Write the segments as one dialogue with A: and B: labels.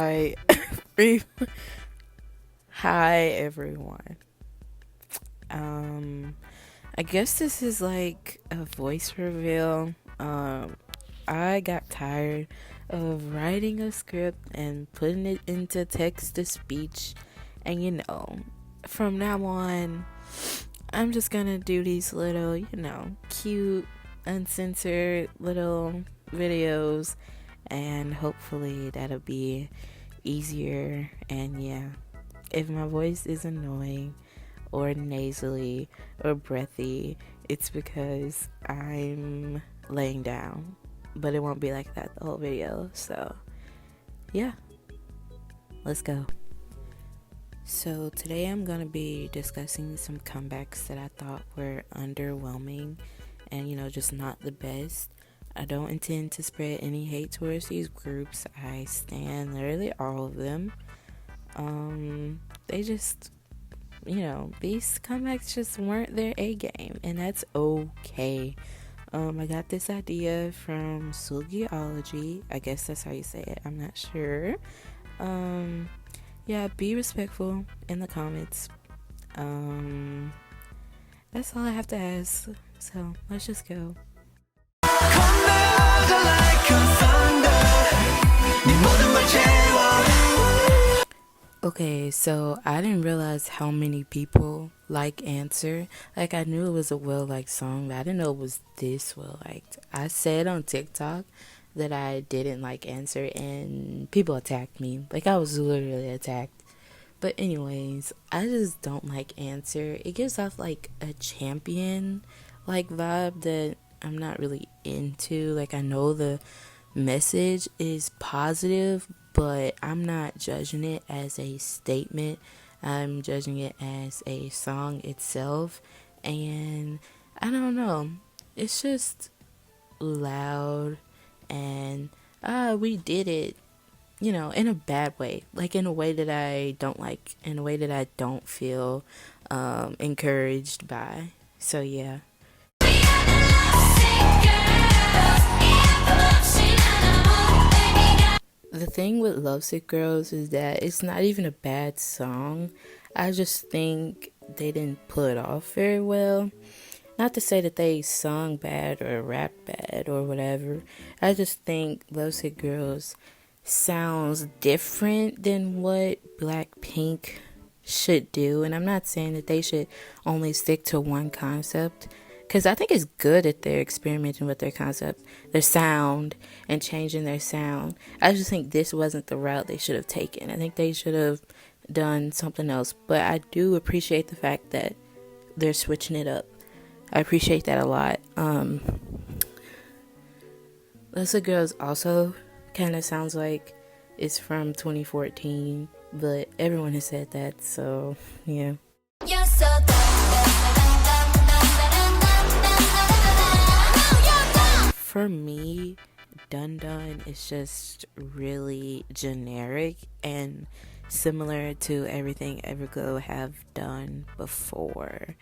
A: Hi, hi everyone. Um, I guess this is like a voice reveal. I got tired of writing a script and putting it into text to speech, and from now on, I'm just gonna do these little, cute, uncensored little videos, and hopefully that'll be easier. And yeah, if my voice is annoying or nasally or breathy, it's because I'm laying down. But it won't be like that the whole video. So yeah, let's go. So today I'm going to be discussing some comebacks that I thought were underwhelming and just not the best. I don't intend to spread any hate towards these groups. I stand literally all of them. They just, these comebacks just weren't their A game, and that's okay. I got this idea from Sugiology. I guess that's how you say it. I'm not sure. Yeah, be respectful in the comments. That's all I have to ask. So let's just go. Okay, so I didn't realize how many people like Answer. Like, I knew it was a well-liked song, but I didn't know it was this well-liked. I said on TikTok that I didn't like Answer, and people attacked me. Like, I was literally attacked. But anyways, I just don't like Answer. It gives off like a champion like vibe that I'm not really into. Like, I know the message is positive, but I'm not judging it as a statement. I'm judging it as a song itself, and I don't know. It's just loud, and we did it, in a bad way, like in a way that I don't like, in a way that I don't feel encouraged by. So yeah. The thing with Lovesick Girls is that it's not even a bad song. I just think they didn't pull it off very well. Not to say that they sung bad or rapped bad or whatever. I just think Lovesick Girls sounds different than what Blackpink should do. And I'm not saying that they should only stick to one concept, because I think it's good that they're experimenting with their concept, their sound, and changing their sound. I just think this wasn't the route they should have taken. I think they should have done something else. But I do appreciate the fact that they're switching it up. I appreciate that a lot. Lesser Girls also kind of sounds like it's from 2014, but everyone has said that, so yeah. For me, Dun Dun is just really generic and similar to everything Everglow have done before.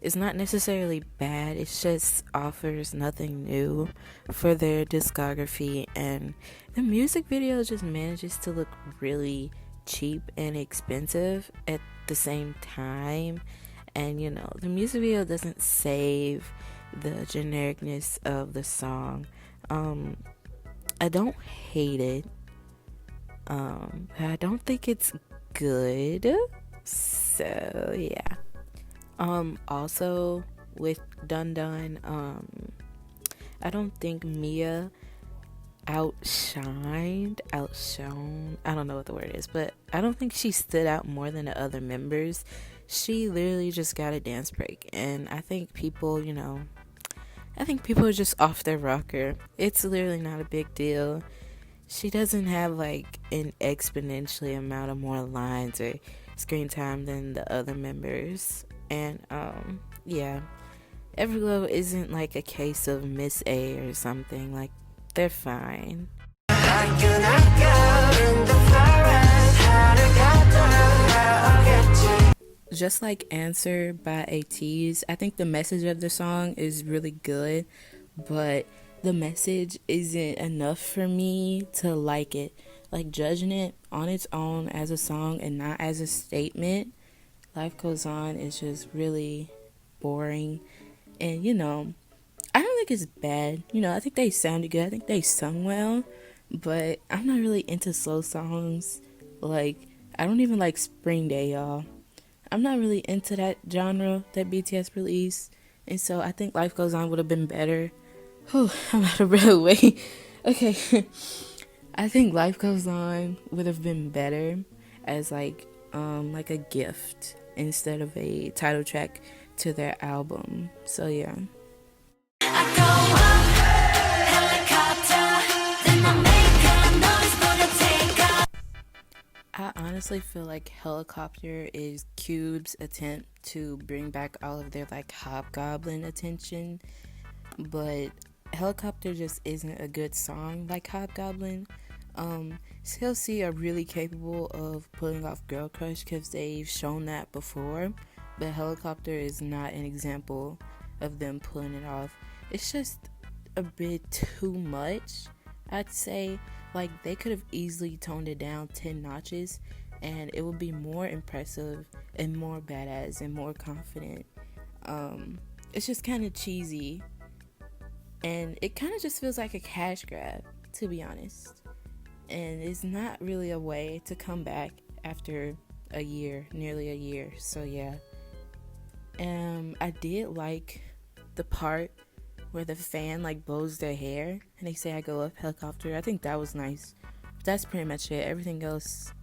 A: It's not necessarily bad, it just offers nothing new for their discography, and the music video just manages to look really cheap and expensive at the same time. And the music video doesn't save the genericness of the song. I don't hate it, but I don't think it's good. So yeah. Also with Dun Dun, I don't think Mia outshone, I don't know what the word is, but I don't think she stood out more than the other members. She literally just got a dance break, and I think people are just off their rocker. It's literally not a big deal. She doesn't have like an exponentially amount of more lines or screen time than the other members. And yeah, Everglow isn't like a case of Miss A or something. Like, they're fine. Just like Answer by Ateez, I think the message of the song is really good, but the message isn't enough for me to like it. like judging it on its own as a song and not as a statement. Life Goes On is just really boring. And I don't think it's bad. I think they sounded good. I think they sung well. But I'm not really into slow songs. Like, I don't even like Spring Day, y'all. I'm not really into that genre that BTS released. And so I think Life Goes On would have been better. Whew, I'm out of breath. Wait. Okay. I think Life Goes On would have been better as like a gift instead of a title track to their album. So yeah. I honestly feel like Helicopter is Cube's attempt to bring back all of their like Hobgoblin attention, but Helicopter just isn't a good song like Hobgoblin. CLC are really capable of pulling off Girl Crush because they've shown that before, but Helicopter is not an example of them pulling it off. It's just a bit too much, I'd say. Like, they could have easily toned it down 10 notches and it would be more impressive and more badass and more confident. It's just kind of cheesy and it kind of just feels like a cash grab, to be honest. And it's not really a way to come back after a year, nearly a year. So yeah. I did like the part where the fan like blows their hair and they say I go up helicopter. I think that was nice. But that's pretty much it. Everything else,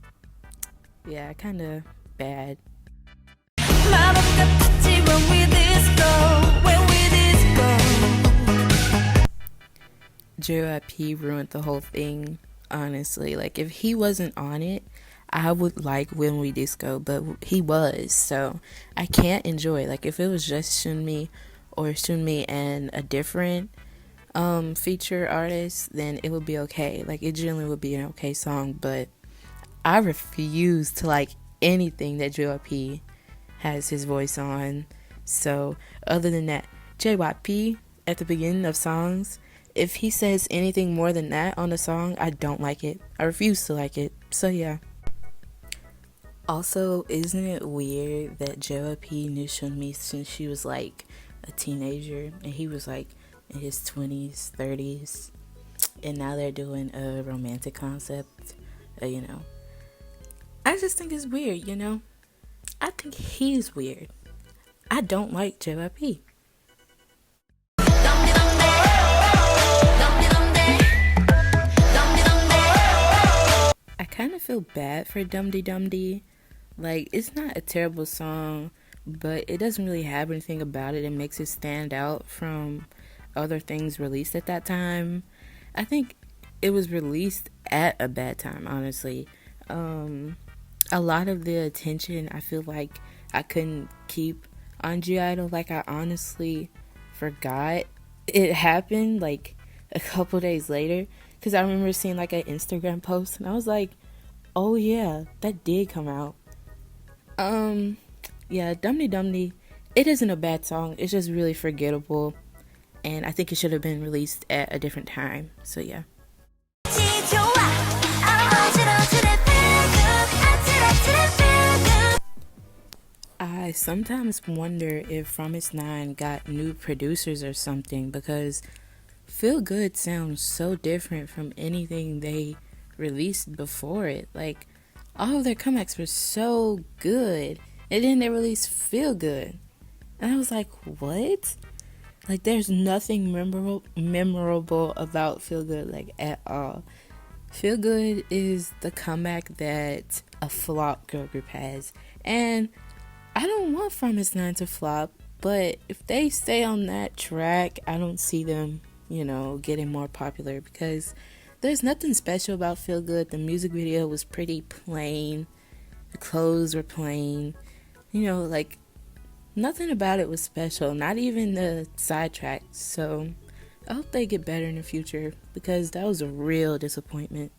A: yeah, kind of bad. JYP ruined the whole thing, honestly. Like, if he wasn't on it, I would like When We Disco, but he was, so I can't enjoy it. Like, if it was just Sunmi or Sunmi and a different feature artist, then it would be okay. Like, it generally would be an okay song, but I refuse to like anything that JYP has his voice on. So other than that, JYP at the beginning of songs, if he says anything more than that on a song, I don't like it. I refuse to like it. So yeah. Also, isn't it weird that JYP knew Sunmi since she was like a teenager and he was like in his 20s, 30s, and now they're doing a romantic concept, I just think it's weird, I think he's weird. I don't like JYP. I kind of feel bad for Dum Dee Dum Dee. Like, it's not a terrible song, but it doesn't really have anything about it that makes it stand out from other things released at that time. I think it was released at a bad time, honestly. A lot of the attention I feel like I couldn't keep on G-Idol. Like, I honestly forgot it happened like a couple days later, because I remember seeing like an Instagram post and I was like, oh yeah, that did come out. Yeah, Dum Dee Dum Dee, it isn't a bad song, it's just really forgettable, and I think it should have been released at a different time. So yeah. I sometimes wonder if From It's 9 got new producers or something, because Feel Good sounds so different from anything they released before it. Like, all of their comebacks were so good, and then they released Feel Good, and I was like, what? Like, there's nothing memorable about Feel Good, like, at all. Feel Good is the comeback that a flop girl group has, and I don't want From It's 9 to flop, but if they stay on that track, I don't see them, getting more popular, because there's nothing special about Feel Good. The music video was pretty plain, the clothes were plain, like, nothing about it was special, not even the sidetracks. So I hope they get better in the future, because that was a real disappointment.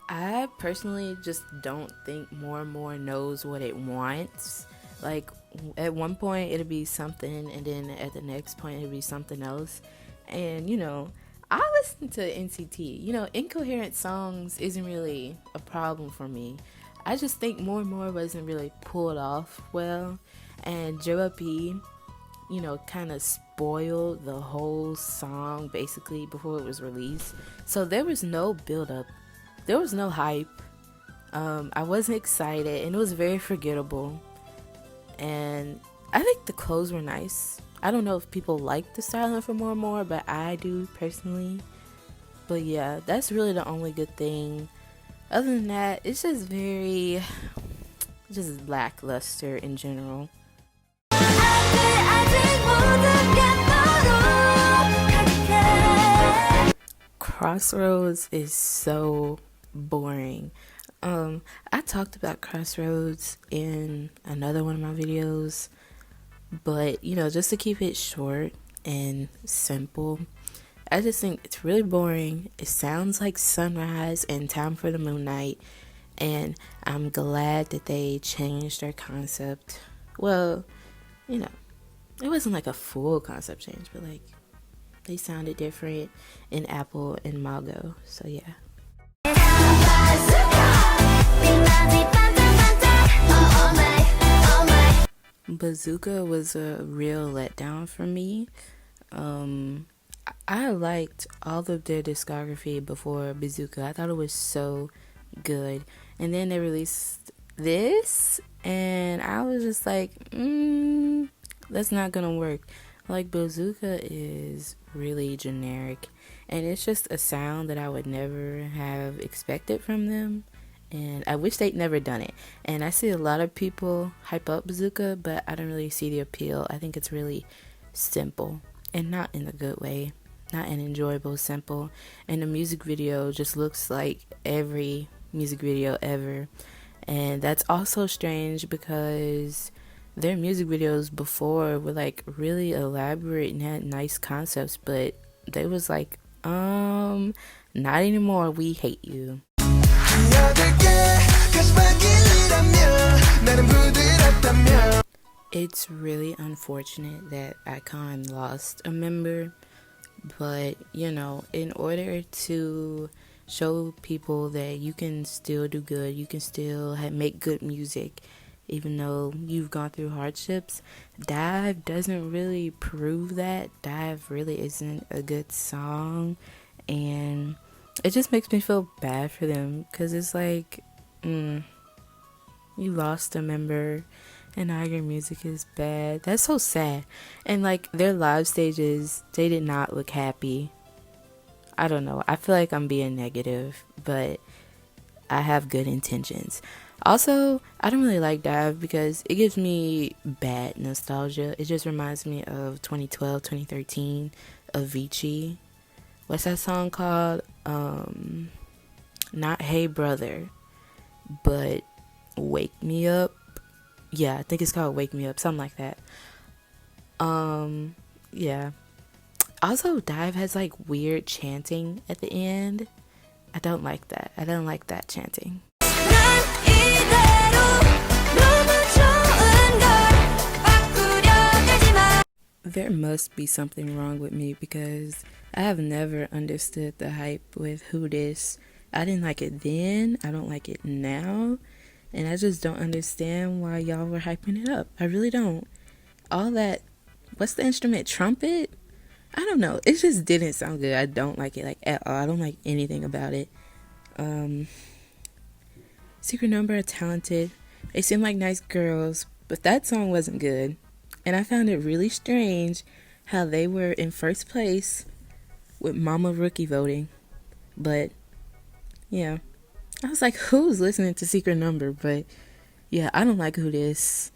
A: I personally just don't think More and More knows what it wants. Like at one point it'll be something, and then at the next point it'll be something else. And I listen to NCT. Incoherent songs isn't really a problem for me. I just think more and more wasn't really pulled off well, and JYP, kind of spoiled the whole song basically before it was released. So there was no build up, there was no hype. I wasn't excited, and it was very forgettable. And I think the clothes were nice. I don't know if people like the styling for more and more, but I do personally. But yeah, that's really the only good thing. Other than that, it's just lackluster in general. Crossroads is so boring. I talked about Crossroads in another one of my videos, but just to keep it short and simple, I just think it's really boring. It sounds like Sunrise and Time for the Moonlight, and I'm glad that they changed their concept. Well, it wasn't like a full concept change, but like they sounded different in Apple and Mago. So yeah. Bazooka was a real letdown for me. I liked all of their discography before Bazooka. I thought it was so good. And then they released this, and I was just like, that's not gonna work. Like, Bazooka is really generic, and it's just a sound that I would never have expected from them. And I wish they'd never done it. And I see a lot of people hype up Bazooka, but I don't really see the appeal. I think it's really simple, and not in a good way, not an enjoyable simple. And the music video just looks like every music video ever. And that's also strange because their music videos before were like really elaborate and had nice concepts, but they was like, not anymore, we hate you. It's really unfortunate that ikon lost a member, but in order to show people that you can still do good, you can still make good music even though you've gone through hardships, Dive doesn't really prove that. Dive really isn't a good song, and it just makes me feel bad for them, because it's like, you lost a member and now your music is bad. That's so sad. And like their live stages, they did not look happy. I don't know, I feel like I'm being negative, but I have good intentions. Also, I don't really like Dive because it gives me bad nostalgia. It just reminds me of 2012, 2013, Avicii. What's that song called? Not Hey Brother, but Wake Me Up. Yeah, I think it's called Wake Me Up, something like that. Yeah. Also, Dive has like weird chanting at the end. I don't like that. I don't like that chanting. There must be something wrong with me because I have never understood the hype with Who Dis. I didn't like it then, I don't like it now, and I just don't understand why y'all were hyping it up. I really don't. All that, what's the instrument? Trumpet? I don't know. It just didn't sound good. I don't like it like at all. I don't like anything about it. Secret Number are talented. They seem like nice girls, but that song wasn't good. And I found it really strange how they were in first place with Mama Rookie voting. But yeah, I was like, who's listening to Secret Number? But yeah, I don't like Who Dis.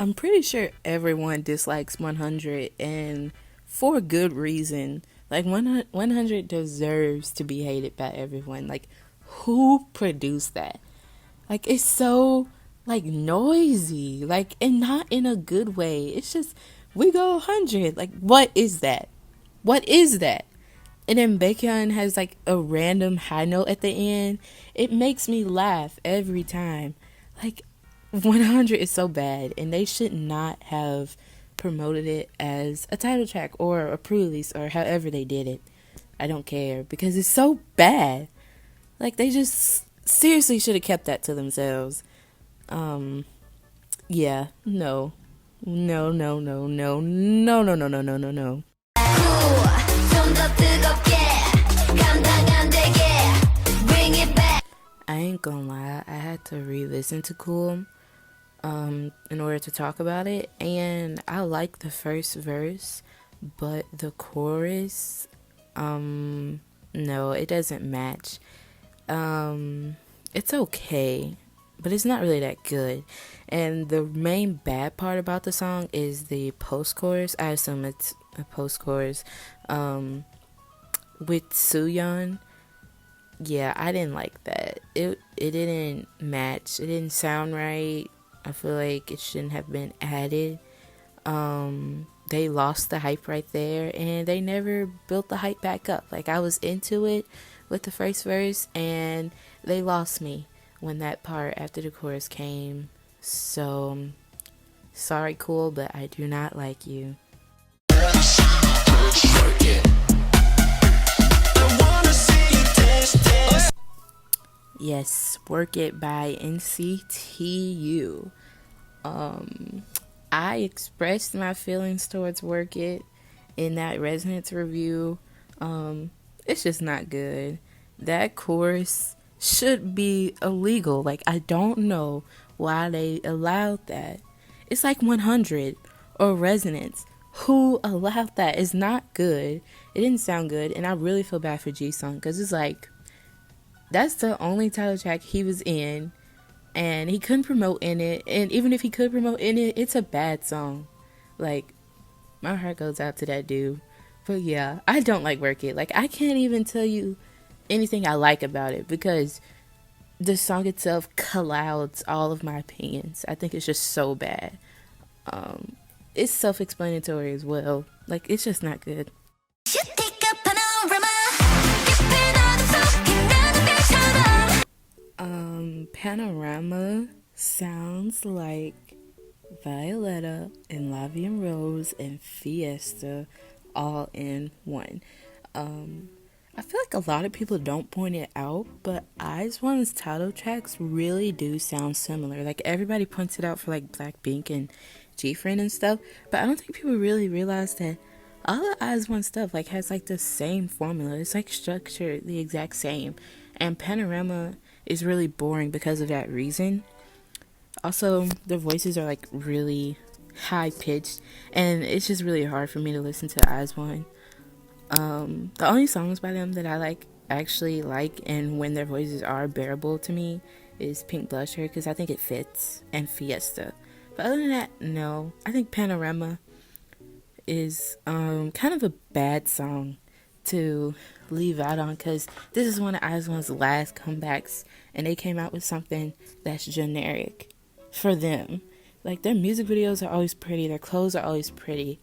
A: I'm pretty sure everyone dislikes 100, and for good reason. Like 100 deserves to be hated by everyone. Like, who produced that? Like, it's so like noisy, like, and not in a good way. It's just, we go 100. Like, what is that? What is that? And then Baekhyun has like a random high note at the end. It makes me laugh every time. Like 100 is so bad, and they should not have promoted it as a title track or a pre-release or however they did it. I don't care because it's so bad. Like they just seriously should have kept that to themselves. Um yeah, no. No, no, no, no, no, no, no, no, no, no, no. I ain't gonna lie, I had to re-listen to Cool in order to talk about it, and I like the first verse, but the chorus, no, it doesn't match. It's okay, but it's not really that good. And the main bad part about the song is the post-chorus. I assume it's a post-chorus, with Suyeon. Yeah, I didn't like that. It didn't match. It didn't sound right. I feel like it shouldn't have been added. They lost the hype right there, and they never built the hype back up. Like I was into it with the first verse, and they lost me when that part after the chorus came. So sorry, Cool, but I do not like you. Yes, Work It by NCTU. I expressed my feelings towards Work It in that Resonance review. It's just not good. That chorus should be illegal. Like, I don't know why they allowed that. It's like 100 or Resonance. Who allowed that? It's not good. It didn't sound good, and I really feel bad for Jisung because it's like, that's the only title track he was in, and he couldn't promote in it. And even if he could promote in it, it's a bad song. Like, my heart goes out to that dude. But yeah, I don't like Work It. Like, I can't even tell you anything I like about it because the song itself clouds all of my opinions. I think it's just so bad. It's self-explanatory as well. Like, it's just not good. Panorama sounds like Violetta and Lavi and Rose and Fiesta all in one. I feel like a lot of people don't point it out, but IZ*ONE's title tracks really do sound similar. Like everybody points it out for like Blackpink and G-Friend and stuff, but I don't think people really realize that all of IZ*ONE stuff like has like the same formula. It's like structured the exact same, and Panorama is really boring because of that reason. Also, their voices are like really high pitched, and it's just really hard for me to listen to IZ*ONE. The only songs by them that I actually like, and when their voices are bearable to me, is Pink Blusher because I think it fits, and Fiesta. But other than that, no. I think Panorama is kind of a bad song to leave out on because this is one of IZ*ONE's last comebacks, and they came out with something that's generic for them. Like, their music videos are always pretty, their clothes are always pretty,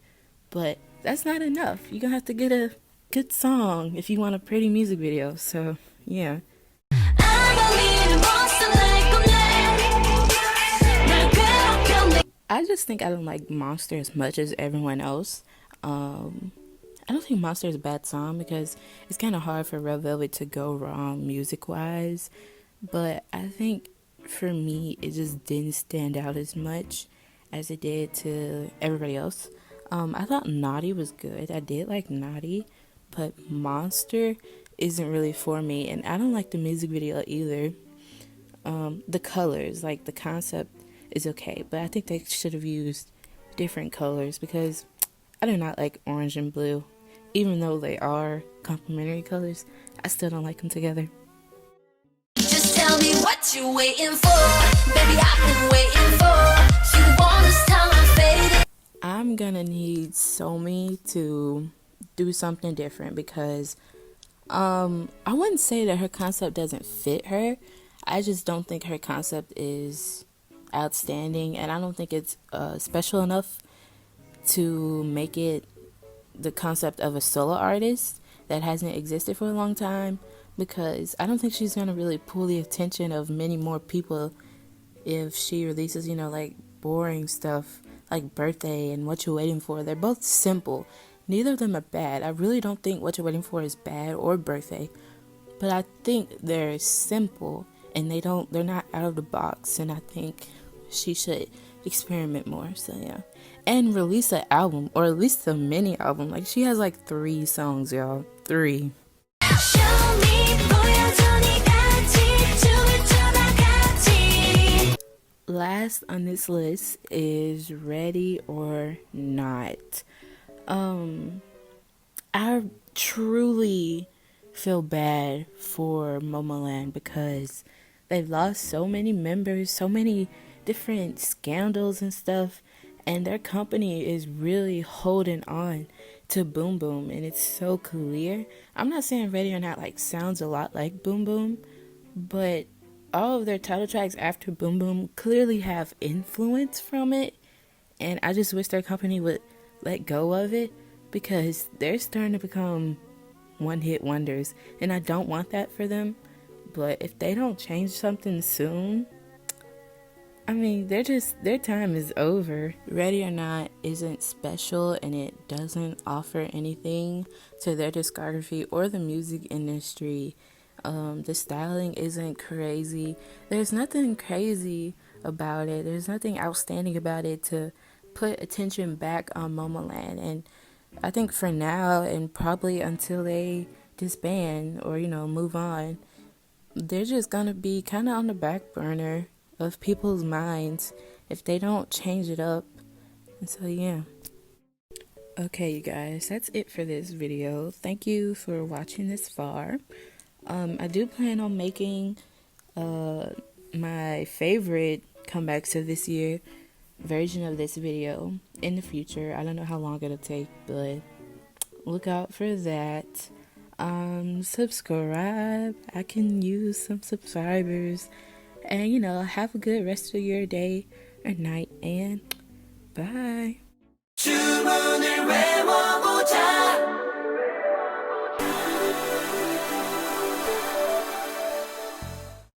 A: but that's not enough. You're gonna have to get a good song if you want a pretty music video. So yeah, I just think I don't like Monster as much as everyone else. I don't think Monster is a bad song because it's kind of hard for Red Velvet to go wrong music-wise. But I think for me, it just didn't stand out as much as it did to everybody else. I thought Naughty was good. I did like Naughty, but Monster isn't really for me. And I don't like the music video either. The colors, like the concept is okay, but I think they should have used different colors because I do not like orange and blue. Even though they are complementary colors, I still don't like them together. Just tell me what you're waiting for. Baby, I've been waiting for. You want this time I'm fading. I'm gonna need Somi to do something different because I wouldn't say that her concept doesn't fit her. I just don't think her concept is outstanding, and I don't think it's special enough to make it the concept of a solo artist. that hasn't existed for a long time, because I don't think she's gonna really pull the attention of many more people if she releases, like boring stuff like Birthday and What You're Waiting For. They're both simple. Neither of them are bad. I really don't think What You're Waiting For is bad, or Birthday, but I think they're simple and they're not out of the box, and I think she should experiment more. So yeah, and release an album, or at least a mini album. Like, she has like 3 songs, y'all. 3. Last on this list is Ready or Not. I truly feel bad for Momoland because they've lost so many members, so many different scandals and stuff, and their company is really holding on to Boom Boom, and it's so clear. I'm not saying Ready or Not like sounds a lot like Boom Boom, but all of their title tracks after Boom Boom clearly have influence from it, and I just wish their company would let go of it, because they're starting to become one-hit wonders, and I don't want that for them. But if they don't change something soon, I mean, their time is over. Ready or Not isn't special, and it doesn't offer anything to their discography or the music industry. The styling isn't crazy. There's nothing crazy about it. There's nothing outstanding about it to put attention back on Momoland. And I think for now, and probably until they disband or, move on, they're just gonna be kind of on the back burner of people's minds if they don't change it up. And so yeah. Okay, you guys, that's it for this video. Thank you for watching this far. I do plan on making my favorite comebacks of this year version of this video in the future. I don't know how long it'll take, but look out for that. Subscribe. I can use some subscribers. And have a good rest of your day or night, and bye.